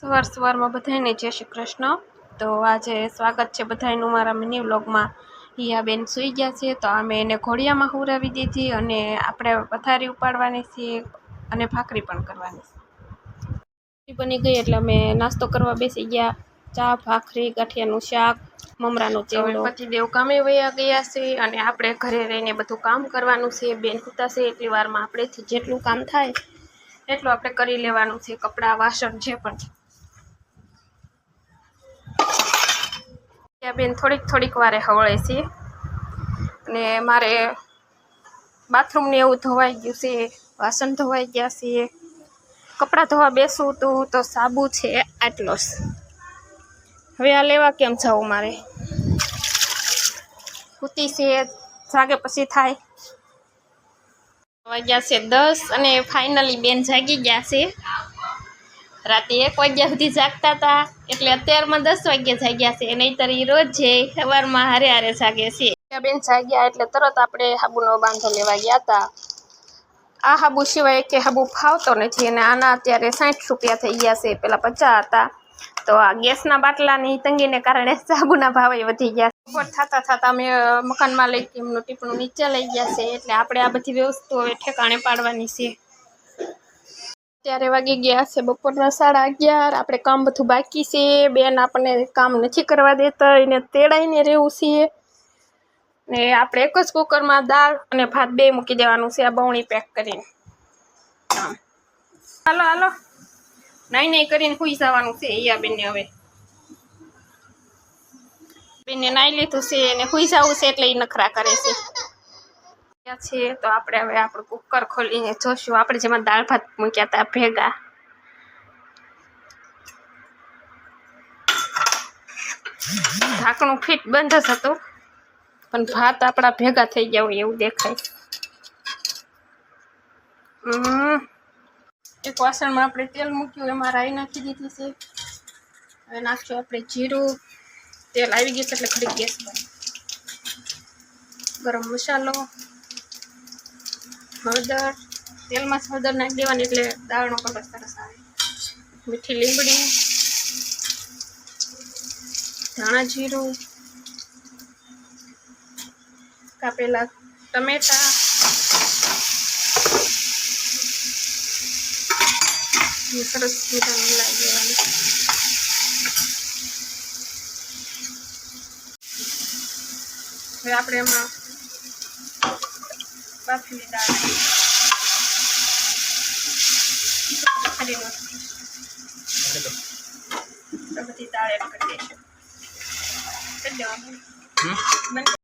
સવારમાં બધાને જય શ્રી કૃષ્ણ। તો આજે સ્વાગત છે બધાનું મારા મિની વ્લોગમાં। હિયાબેન સૂઈ ગયા છે તો અમે એને ઘોડિયામાં હુરાવી દીધી અને આપણે પથારી ઉપાડવાની છે અને ભાખરી પણ કરવાની છે। બની ગઈ એટલે અમે નાસ્તો કરવા બેસી ગયા। ચા, ભાખરી, ગાંઠિયાનું શાક, મમરાનો ચેવડો। પતિદેવ કામે વયા ગયા છે અને આપણે ઘરે રહીને બધું કામ કરવાનું છે। બેન સૂતા છે એટલી વારમાં આપણેથી જેટલું કામ થાય એટલું આપણે કરી લેવાનું છે। કપડાં, વાસણ જે પણ બેન થોડીક વારે હવળે છે અને મારે બાથરૂમ ને એવું ધોવાઈ ગયું છે, વાસણ ધોવાઈ ગયા છે, કપડાં ધોવા બેસું તો સાબુ છે આટલો જ। હવે આ લેવા કેમ જાવું મારે? સૂતી છે, જાગે પછી થાય। વાગ્યા છે 10 અને ફાઇનલી બેન જાગી ગયા છે। રાતે 1 વાગ્યા સુધી જાગતા હતા એટલે અત્યારમાં 10 વાગ્યા જાગ્યા છે। નહીંતર ઈ રોજ છે સવારમાં હારે જાગે છે। બેન જાગ્યા એટલે તરત આપણે હાબુનો બાંધો લેવા ગયા હતા। આ હાબુ સિવાય કે હાબુ ફાવતો નથી અને આના અત્યારે 60 રૂપિયા થઈ ગયા છે, પેલા 50 હતા। તો આ ગેસના બાટલાની તંગીને કારણે સાબુના ભાવ વધી ગયા। ઉપર થતા અમે મકાન માલિક એમનું ટીપણું નીચે લઈ ગયા છે એટલે આપણે આ બધી વસ્તુ હવે ઠેકાણે પાડવાની છે। ત્યારે વાગી ગયા છે બપોરના 11:30। આપણે કામ બધું બાકી છે। બેન આપણને કામ નથી કરવા દેતા, એને તેડાઈને રહેવું છે ને આપણે એક જ કુકરમાં દાળ અને ભાત બે મૂકી દેવાનું છે આ બવણી પેક કરીને। હાલો નહીં કરીને સૂઈ જવાનું છે। ઈયા બેનને હવે બેનને નાઈ લીધું છે અને સૂઈ જવું છે એટલે એ નખરા કરે છે। તો આપણે હવે આપણું કુકર ખોલીને જોશું આપણે જેમાં દાળ ભાત મૂક્યા હતા ભેગા। ઢાંકણું ફિટ બંધ જ હતું પણ ભાત આપણા ભેગા થઈ ગયા હોય એવું દેખાય। એક વાસણમાં આપણે તેલ મૂક્યું, એમાં રાઈ નાખી દીધી છે। હવે નાખશું આપણે જીરું। તેલ આવી ગયું છે એટલે ઘડી ગેસ બંધ। ગરમ મસાલો, હળદર, તેલમાં જ હળદર નાખી દેવાની એટલે દાળનો કલર સરસ આવે। મીઠી લીમડી, ધાણા જીરું, કાપેલા ટમેટા, સરસ મજાનું મિલાવી દેવાનું। હવે આપણે એમાં બાફેલી દાળ બધી દાળ એડ કરી દઈશું।